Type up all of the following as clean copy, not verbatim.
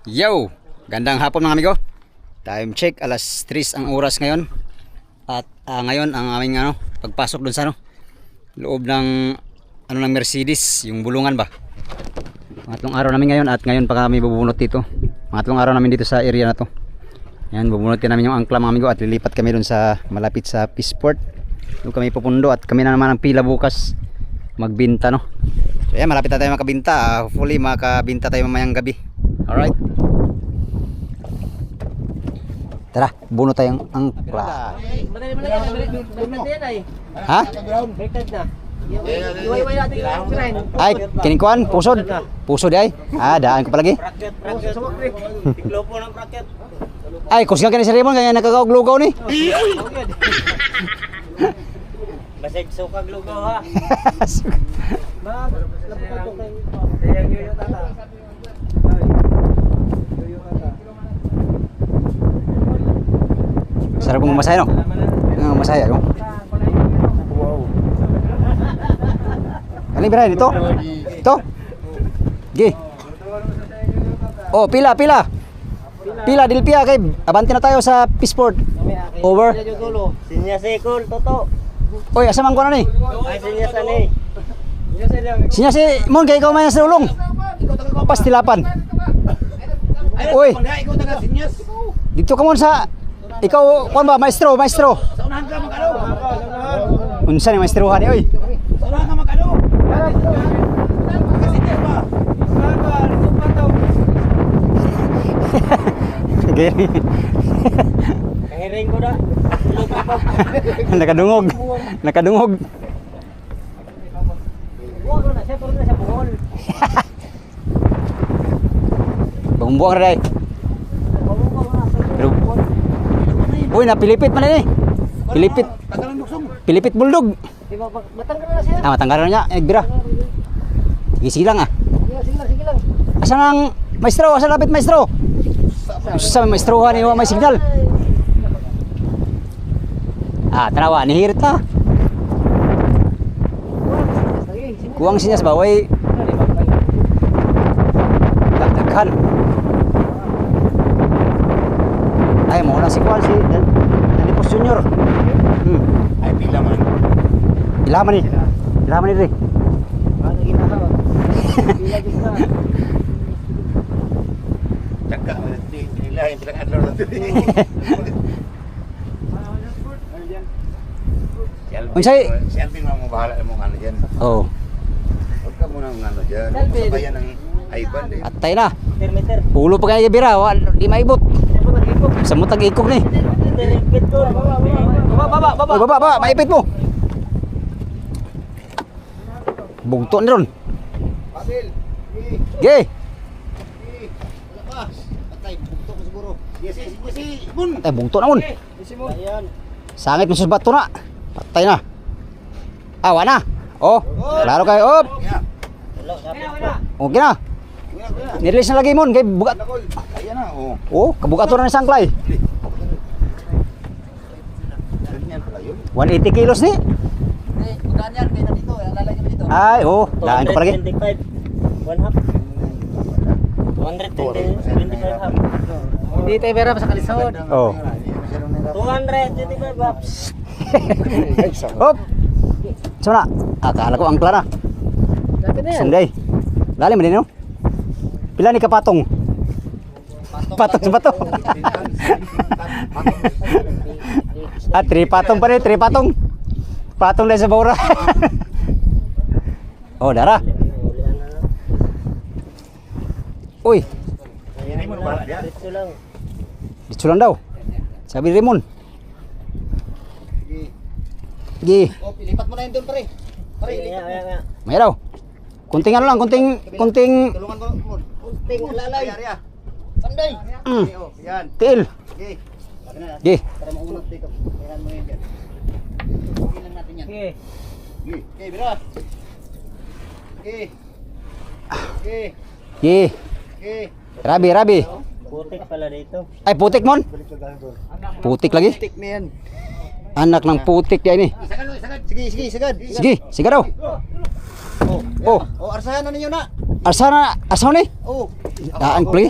Yo! Gandang hapon mga amigo. Time check, alas 3 ang oras ngayon. At ngayon ang aming pagpasok dun sa loob ng ng Mercedes, yung bulungan ba. Pangatlong araw namin ngayon at ngayon pa kami bubunot dito. Pangatlong araw namin dito sa area na to. Yan, bubunutin namin yung angkla mga amigo at lilipat kami dun sa malapit sa Peaceport. Doon kami pupundo at kami na naman ang pila bukas magbinta So yan, malapit na tayo makabinta. Hopefully makabinta tayo mamayang gabi. Alright. Tara, buno tayong angkla. Ha? Ay, kinikuan, pusod. Pusod ay. Daan ko palagi. Ay, kusga ka ni si Raymond, ganyan nakakauglugaw ni. Basig sukag lugaw ha. Sarap kong masaya masaya no? Wow. Ano yung birahin? Ito? Ito? Gi. Oh, pila Dilpia kay abante na tayo sa Peaceport. Over. Sinya sekol toto. Oy, asa man ko na ni? Ay sinya sani. Sinya si Mon kay ikaw man sa ulong. Pastilapan. Oy. Dito ka mon sa ikaw kon ba maestro? Sa unahan ka magano? Unsa ni maestrohan ni oy? Sa unahan ka magano? Kasinyas ba? Gani. Kahiring ko na. Nakadungog. Wag na siya pero na siya buhol. Bumbuang ra day. Pero uy, napilipit man ni. Pilipit bulldog. Matanggal na siya. Matanggal na niya. Bira. Sige lang Sige lang. Asa nang maestro? Asa lapit maestro? Sa maestrohan ni may signal. Tanawa ni hirta. Kuwang sinyas ba way? Dagdagan. Ay mo na si Kuan si Danipos Junior. Ay pila man. Ilaman ni rin. Ano ginawa? Pila gid na. Cakak nila yung pinag-adlaw natin. Unsay? Si Alvin mo bahala mo ano diyan. Oh, Huwag ka muna ng ano diyan. Sabayan ng Ivan eh. atay na. Meter. Ulo pa kaya bira, di maibot. Sa mutag ikog ni. Repeat ko. Oy, baba, maipit mo. Bugto ni ron. Basil. Ge. Lakas. Patay bugto ko siguro. Yes, Bun. Ay bugto na mon. Ayan. Sangit mo sa bato na. Patay na. Awa na. Oh, klaro kayo. Op. Hello, sabi ko. Okay na. Nirelease na lagi mon kay bugat. Ayan na, oh. Oh, kabugato na ni sangklay. Ganyan pala yun. 180 kilos ni. Magkano yan? Kaya dito, lalagay kami dito. Ay, oh, daan ko palagi. 125. One half. 225 half. Hindi tayo meron sa kalisod. Oh. 225 half. Hop. So na, akala ko angkla na. Dati na yan. Sunday. Lalim din no? Pila ni kapatong? Patong sa bato. Tri patong pa rin, 3 patong. Patong dahil sa baura. Oh, dara. Uy, Dito lang. dito lang daw. Sabi ni Raymond. Gi, Oh, pilipat mo na yun doon pare. Pare, ilipat mo. may daw. Kunting ano lang, kunting Tulungan mo. Ting lalay. Ariya. Sanday. mm, Oh, yan. tiil. Okay. Gi. Para maunat dito. Ayan mo yan dyan. Okay lang natin yan. Okay. Okay, bira. Okay. Okay. Gi. Okay. Rabi. Putik pala dito. Ay, putik mon. Putik lagi. Tik na yan. Anak ng putik ya ini. Sagad. Sige, sagad. Sige, sige daw. Oh. Oh, Oh, arsahan na ninyo na. Asa ni? Oh. Daan, play.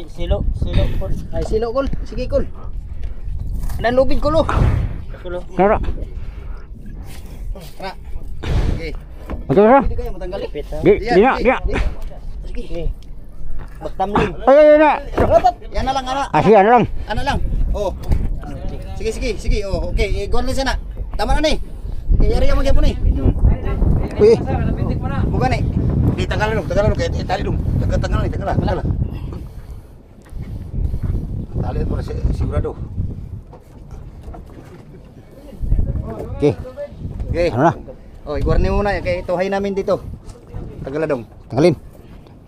Silo kol. Ay silo kol. Sige kol. Anan lubid kol. Kol. Kara. Tara. Okay. Okay ra. Hindi kayo matanggal. Di na. Sige. Magtamling. Ay na. Yan na lang, ana. Asi ano lang. Ano lang? Oh. Sige. Oh, okay. Gol na sana. Tama na ni. Yari mo gyapon ni. Uy. Bukan ni. Di tanggal kay tali dong. Tanggal ni. Tali para sigurado. Okay. Okay. Ano na? Oh, iguarni muna kay tuhay namin dito. Tagala dong. Tanggalin.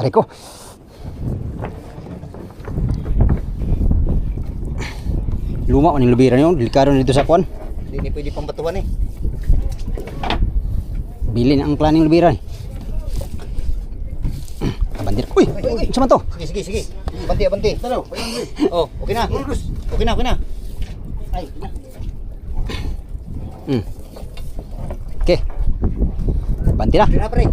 Aray ko. Luma man yung lubiran yun. Delikado na dito sa kuwan. Hindi pwede pambatuhan eh. Bili na ang planning lubiran. Abandir. Uy! Sama to? Sige. Banti. Talo. Oh, okay na. Okay na. Ay, na. Okay. Banti na. Kira pre.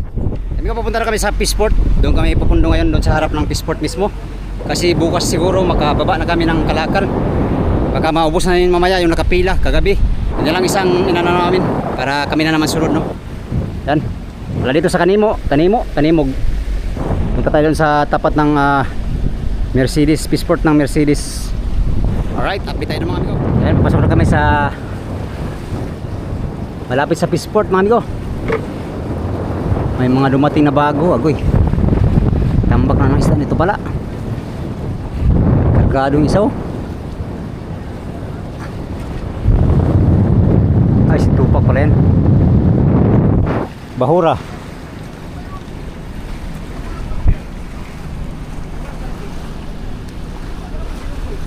Kami papunta na kami sa Peaceport. Doon kami pupundo ngayon doon sa harap ng Peaceport mismo. Kasi bukas siguro makababa na kami ng Kalakal. Baka maubos na yun mamaya yung nakapila kagabi. Yan lang isang inano namin para kami na naman sunod, no. Yan. Wala dito sa Kanimog. Punta tayo doon sa tapat ng Mercedes, Peaceport ng Mercedes. Alright, update tayo ng mga amigo. Yan, papasok na kami sa malapit sa Peaceport mga amigo. May mga dumating na bago, agoy. Tambak na ng isda nito pala. Kargadong isaw. Ay, si Tupac pala yan. Bahura.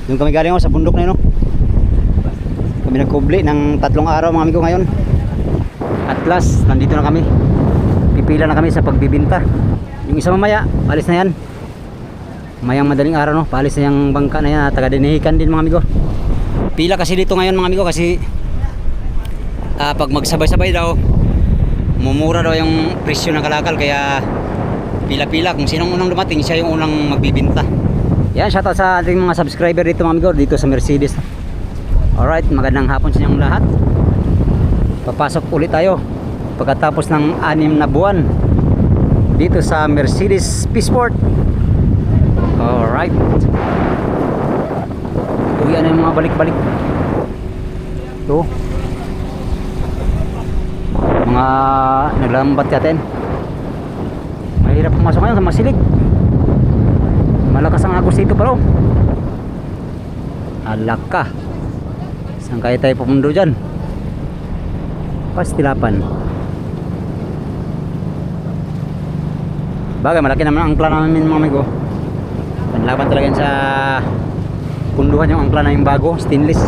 Doon kami galing sa bundok na yun, no? Kami nagkubli ng 3 araw mga amigo ngayon. At last, nandito na kami. Pipila na kami sa pagbibinta. Yung isa mamaya, paalis na yan. Mayang madaling araw, no? Paalis na yung bangka na yan. Taga-dinihikan din mga amigo. Pila kasi dito ngayon mga amigo kasi pag magsabay-sabay daw mumura daw yung presyo ng Kalakal, kaya pila-pila kung sinong unang dumating siya yung unang magbibinta. Yan, shoutout sa ating mga subscriber dito mga amigo, dito sa Mercedes. Alright, magandang hapon sa inyong lahat. Papasok ulit tayo pagkatapos ng 6 na buwan dito sa Mercedes Peaceport. Alright, uwi na yung mga balik-balik. Ito mga naglambat yatin. Mahirap pumasok ngayon sa masilig. Malakas ang agos dito pala. Alaka. Saan kaya tayo pupundo dyan? Pastilapan. Bagay, malaki naman ang angkla namin mga amigo. Panlaban talaga yan sa punduhan yung angkla na yung bago, stainless.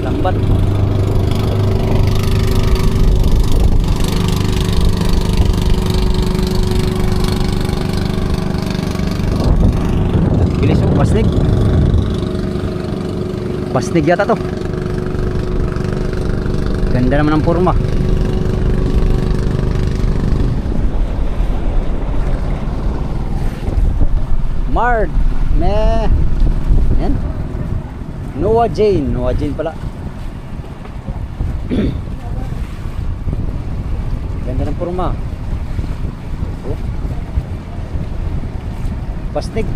Lambat. Bilis yung pasnig. Pasnig yata to. Ganda naman ang forma. Mard meh. Yan. Noah Jane pala. Ganda ng forma. Oh. Pasnig.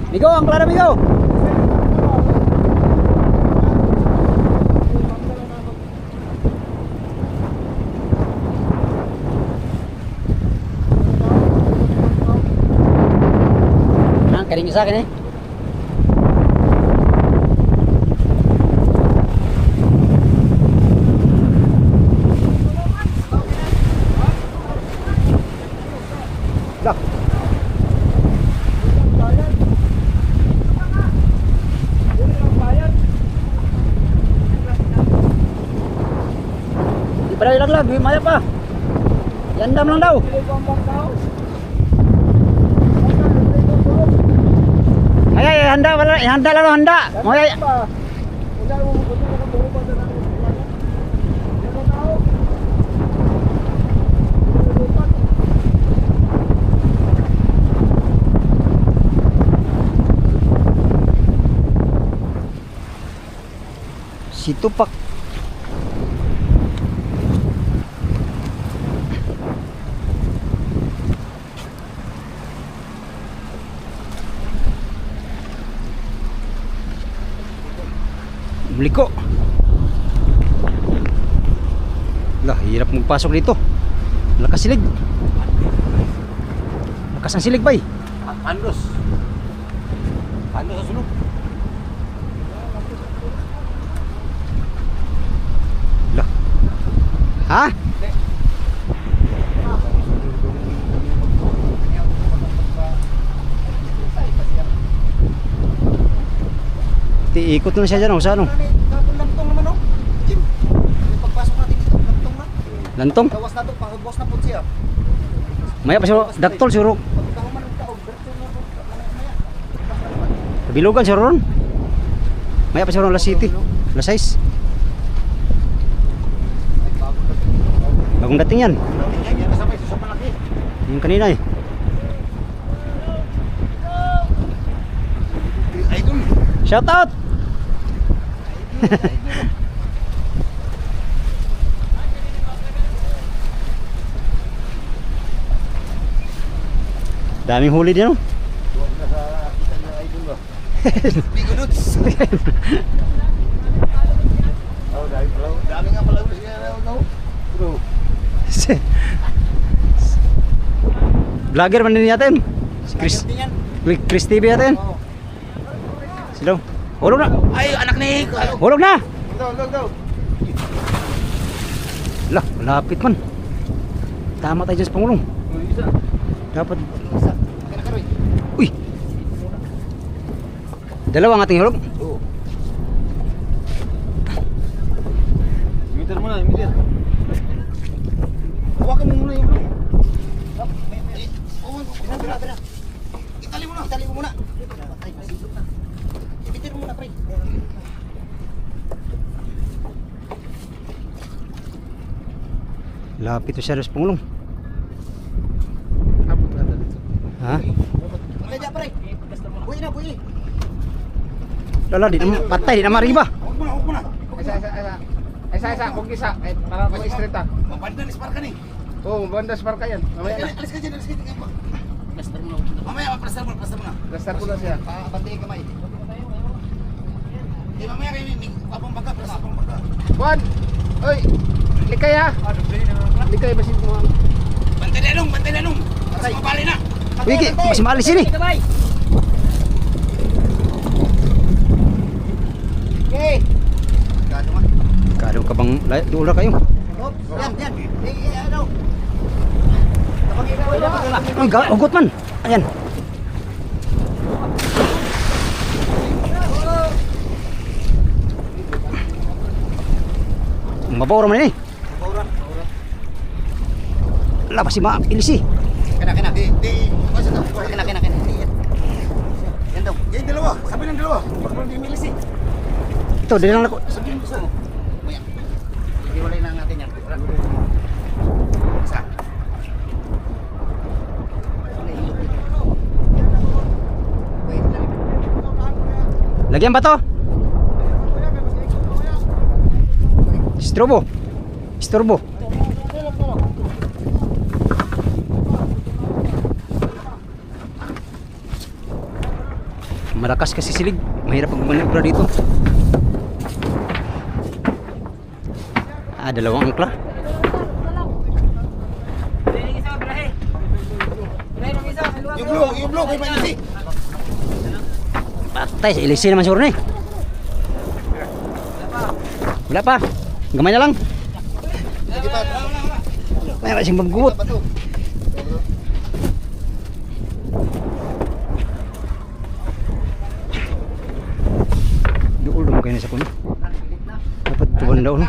Migo, ang klara migo. Karing sa akin eh. Dah. Di pada ilag-lag, maya pa. Yandam lang daw. Ay, handa wala, handa lang handa. Ay. Si Tupak. Liko. Lah, hirap magpasok dito. Lakas silig. Lakas ang silig, bay. Pandos. Pandos sa sulok. Lah. Ha? Ikot na siya dyan, sa ano? Lantong naman, oh. Jim, pagpasok natin dito, lantong na. Lantong? Gawas na to, pangagos na po siya. Maya pa siya, daktol siguro. Pagkahuman ng taog, berto na po. Maya. Bilugan siya ron. Maya pa siya ron, alas 7. Alas 6. Bagong dating yan. Yan, yan kasama, isa sa malaki. Yung kanina eh. Idol. Shout out! Daming huli din, no? Huwag na sa kita na idol ba? Bigo nuts. Oh, dami nga pala ulit siya. Bro. Vlogger man din natin. Si Chris. Chris TV natin. Sila. Hulog na. Ay, anak ni Hulog na. Daw. Lah, lapit man. Tama tayo dyan sa Pangulong. Dapat. Uy. Dalawa ang ating hulog. Oo. Imitar mo na, imitar. Huwag mo muna yung bro. Bira. Itali mo muna. Ay, masilog na. Ibitir mo muna, pre. Lapit to siya sa Pangulong. Abot na dito. Ha? Kaya pre. Buhay. Lala, di naman patay, di naman riba. Huwag mo na. Isa, kung isa, para mag-street ah. Mabanda ni Sparka ni. Oo, banda spark ka yan. Mamaya na. Alis ka dyan. Plaster mo na. Mamaya, plaster mo na. Plaster ko na siya. Bantay yung kamay. Mamaya kayo ni apang baga, plaster apang baga. Juan! Oy! Likay ha! Likay, basin mo. Bantay na nung. Tapos mabali na. Uy, mas maalis yun eh. Okay. Gado nga. Kado ka bang doon kayo? Yan. Ano? Ang ugot man. Ayan. Mabaw naman eh. Wala pa si Mailis eh. Kena. Kena. Yan daw. Yan dalawa. Sabi ng dalawa. Huwag mo hindi milis eh. Ito, dali lang ako. Sabihin mo sa mo. Maya. Iiwalay na natin yan. Isa. Lagyan ba to? Istorbo. Malakas kasi silig. Mahirap pag manibra dito. Dalawang angkla. Yung blue, kay Manisi. Patay, sa ilisi naman siguro na eh. Wala pa. Gamay na lang. Sige pa. May kasing maggugot. Doon mo kayo na sa kuno. Dapat tuwan daw no.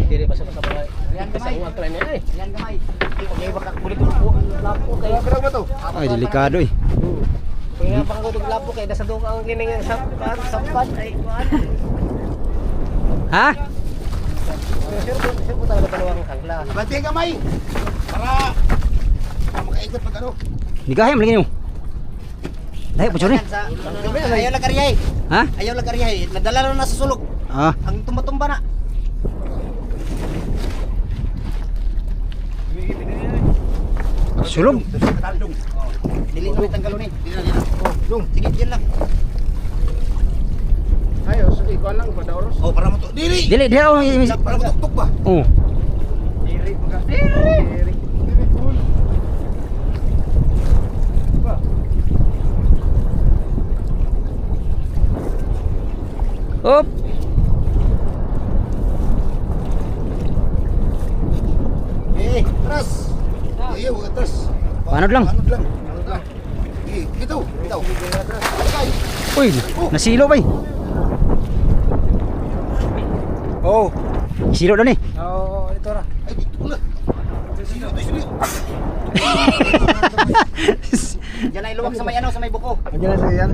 Diri pa sa mga. Yan gamay. Yan gamay. Okay, baka kulit ko. Lapo kaya. Kaya ba to? Ay, delikado eh. Pangapang ko tuglapo kay nasa duka ang kining sampan ay kuan. Ha? Sure ko talaga dalawang kangla. Bantay kamay. Para makaikot pag ano. Nigahim lagi niyo. Dahil po ni. Ayaw lang karyahe. Ha? Ayaw lang karyahe. Nadala na sa sulok. Ah, Ang tumba-tumba na. sulog. Dong. Dili na tanggalon ni. Dili na. Oh, dong. Sige, diyan lang. Ayo, sige, ikaw lang, Padaoros. Oh, para mo to. Dili. Dili, dili oh. Para mo tuktok ba? Oh. Diri, mga diri. Diri, cool. Ba? Op. Eh, terus. Iya, terus. Panod lang. Panod lang. Eh, gitu. Gitu. Okay. Uy, nasilo ba eh? Oh. Silo daw ni. Oh, ito ra. Ay, dito pala. Sino to, sino? Diyan na iluwag sa may ano, sa may buko. Andiyan na siya yan.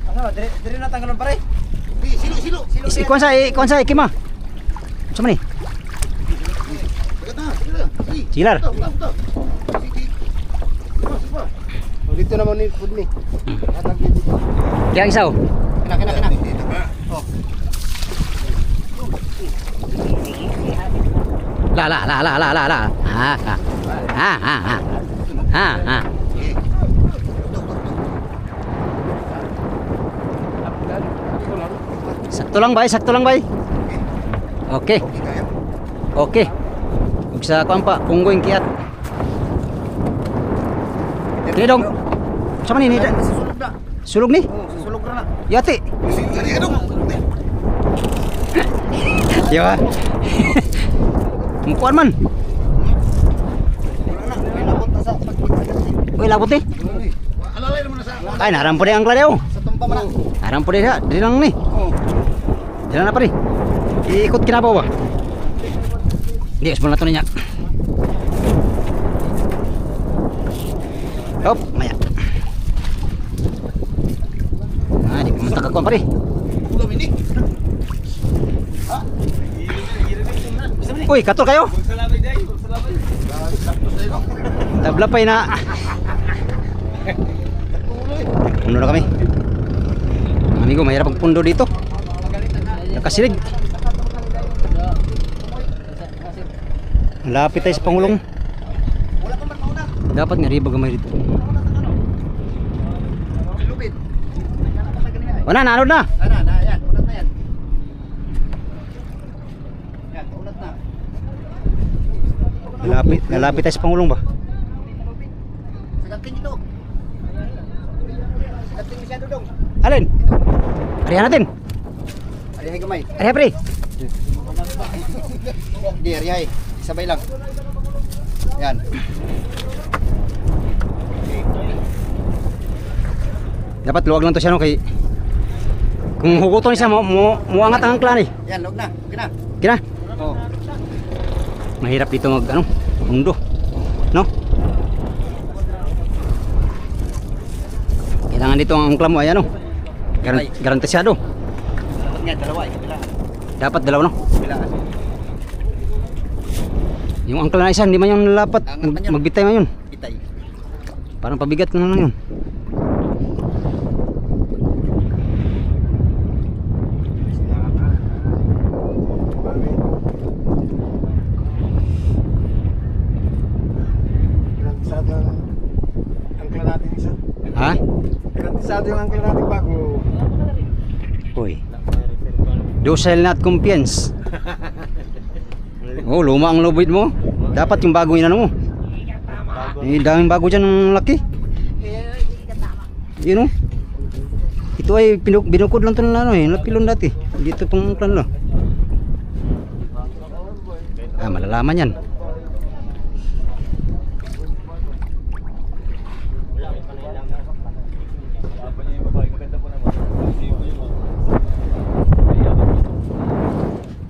Ano, dire na tanggalon pare. Eh, sino, sino? Sino? Ikuan sa ikima. Sama ni. Agad na, sino na? Eh, Silar. Uta, uta, uta. Sige. Sige. O, dito naman ni food ni. Atag dito. Kaya isaw. Kena. Oh. La. Ha. Ha. Eh. Sakto lang bay. Okay. Okay, kaya. Okay. Ug sa kuan pa, punggoy kiat. Kini dong. Sama ni Sa sulog na. sulog ni. Oh, sa sulog na. Yati. Sino ka dong? Yo. Mukuan man. Wala na, may labot na sa pagpagpagpag. Uy, labot ni. Alalay naman na sa Ay, naram po ni ang kladaw. sa tumpa man. Naram po ni ha. Dili lang ni. Oh. Dili na pa rin. Iikot kinabaw ba? Hindi, semula to niya. Hop, maya. Ah, di pumunta ka kuan pa rin. Ulam ini. Uy, katol kayo. Tabla pa na. Puno na kami. Amigo, mahirap ang pundo dito. Nakasilig. Malapit tayo sa Pangulong. Wala pa man mauna. Dapat nga riba gamay dito. Lubid. Wala, naanod na. Na, yan. Unat na yan. Yan, unat na. Malapit tayo sa Pangulong ba? Sa kanting ito. Sa kanting masyado dong. Alin? Arihan natin. Arihay gamay. Arihan pre. Di, arihay. Sabay lang. Yan. Dapat luwag lang to siya no kay kung huguton siya muangat ang angkla ni. Yan, log na. Gina. Kina. Oh. Mahirap dito mag ano, mundo. No? Kailangan dito ang angkla mo ay ano. Garantisado. Dapat nga, dalawa. Kabilaan. Dapat dalawa no. Kabilaan. Yung angkla na isa hindi man yung nalapat. Angat man yun. Magbitay man yun. Itay. Parang pabigat na lang yun. Garantisado ang angkla natin isa. Ha? Garantisado yung angkla natin bago. Uy. Docile not confiance. Oh, luma ang lubid mo. Dapat yung bago yun ano mo. Daming bago dyan ng laki. Yun o. Ito ay binukod lang ito ng ano eh. Lapilon dati. Dito pang plan lang. Ah, malalaman yan.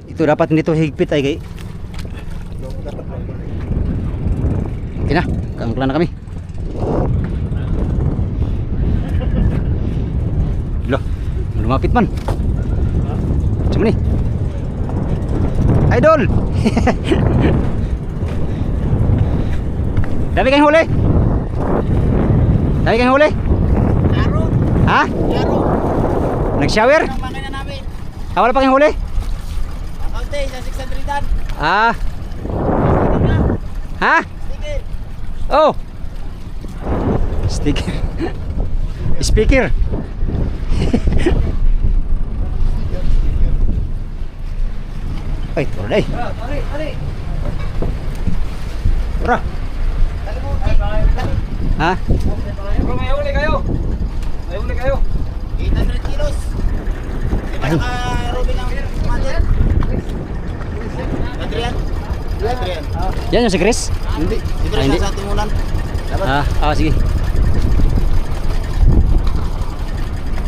Ito dapat nito higpit ay kay. Okay na, kaangkla na kami. Loh, lumapit man. Cuma ni. Idol. Dami kayong huli? Dami kayong huli? Laro, Ha? laro. Nag-shower? Ang makina namin. Wala pa kayong huli? Akaunte, sa 600-an. Ah. Ha? Sige. Oh. Sticker. Speaker. Ay, turo na eh. Tara. Ha? Bro, may huli kayo. May huli kayo. 800 kilos. Di ba naka-Robin ang kumatin? Adrian? Adrian. Yan yung si Chris? Hindi. Dito Ah, hindi. sa timulan. Dapat. Sige.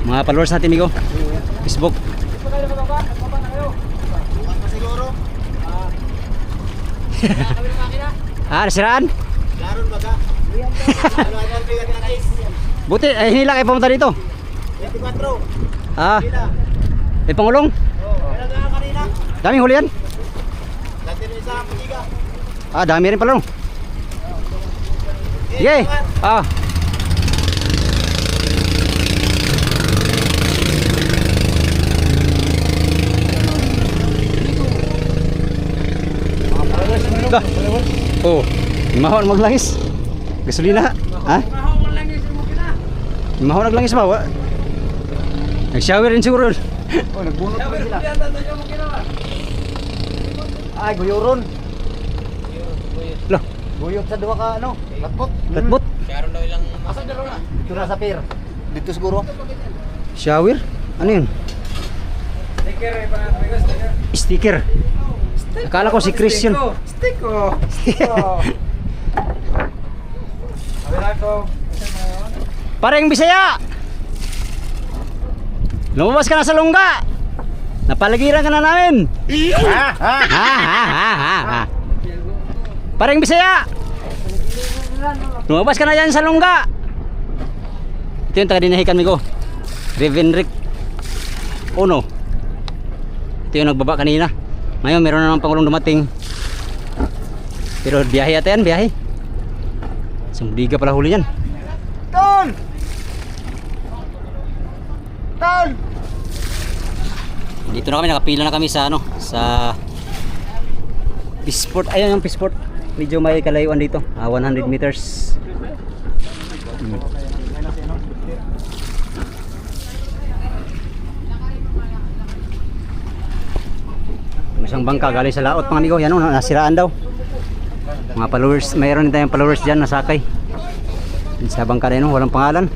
Mga followers natin, Migo. Facebook. Bukas pa siguro. Nasiraan? Laron baga. Ano ang bigat na guys? Buti, hinila kayo pumunta dito. 24. Pila. May pangulong. Kailan na kanina? Daming huli yan. Dati rin sa Pujiga. Dami rin pala. Sige. Oh, mahon maglangis. Gasolina, ha? Mahon naglangis ba? Nag-shower rin siguro. Oh, nagbunot pa sila. Ay, guyuron. Loh, Guyot sa duwa ka ano? Latbot. latbot. Dito na sa pier. Dito siguro. Shower? Ano yun? Sticker. Akala ko si Chris yun. Stiko. Pareng Bisaya! Lumabas ka na sa lungga! Napaligiran ka na namin! Ha. Pareng Bisaya! Lumabas ka na dyan sa lungga! Ito yung taga-dinahikan ko. Revenrick Uno. Ito yung nagbaba kanina. Ngayon meron na ng pangulong dumating. Pero biyahe ata yan, biyahe. Sumdiga pala huli yan. Tol! Tol! Dito na kami, nakapila na kami sa ano, sa Peaceport. Ayun yung Peaceport. Medyo may kalayuan dito, 100 meters. Isang bangka galing sa laot mga amigo. Yan o, nasiraan daw. Mga followers, mayroon din tayong followers dyan nasakay. Sa bangka na yun, walang pangalan.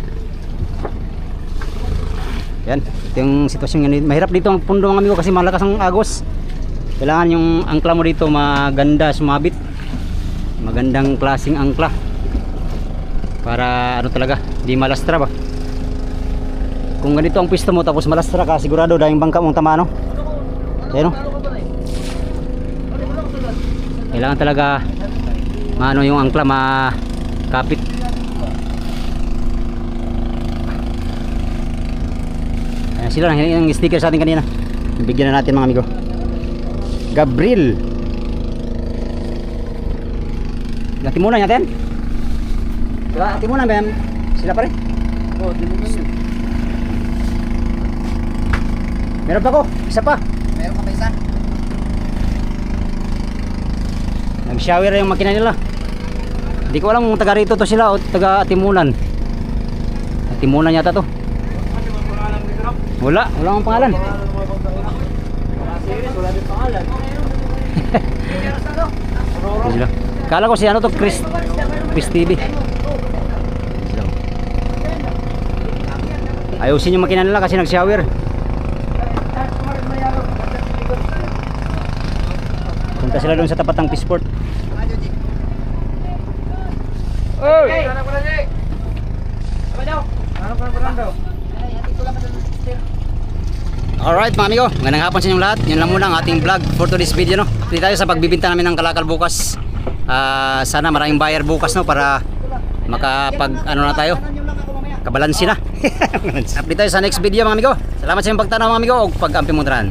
Yan, ito yung sitwasyon ngayon. Mahirap dito ang pundo mga amigo kasi malakas ang agos. Kailangan yung angkla mo dito maganda, sumabit. Magandang klaseng angkla. Para ano talaga, di malastra ba. Kung ganito ang pwesto mo tapos malastra ka, sigurado dahil bangka mong tama, no? Ayan, no? Kailangan talaga maano yung angkla, makapit. Ayan sila, yung sticker sa atin kanina. Bigyan na natin mga amigo. Gabriel. Timunan natin. Diba? Timunan ba yan? Sila pa rin? Oh, di mo ganyan. Meron pa ko, isa pa. Meron ka pa isa? Nag-shower yung makina nila. Hindi ko alam kung taga rito to sila o taga Timunan. Timunan yata to. Wala akong pangalan. Wala din pangalan. Sila. Kala ko si ano to, Chris TV. Ayusin yung makina nila kasi nag-shower. Punta sila doon sa tapat ng Peaceport. Oy! Ano ko na di? Apa daw? Ano ko na daw? Alright mga amigo, magandang hapon sa inyong lahat. Yan lang muna ang ating vlog for today's video, no? Pili tayo sa pagbibinta namin ng kalakal bukas. Sana maraming buyer bukas, no, para makapag ano na tayo. kabalansi na. Update tayo sa next video mga amigo. Salamat sa inyong pagtanaw mga amigo ug pag-ampi mo tanan.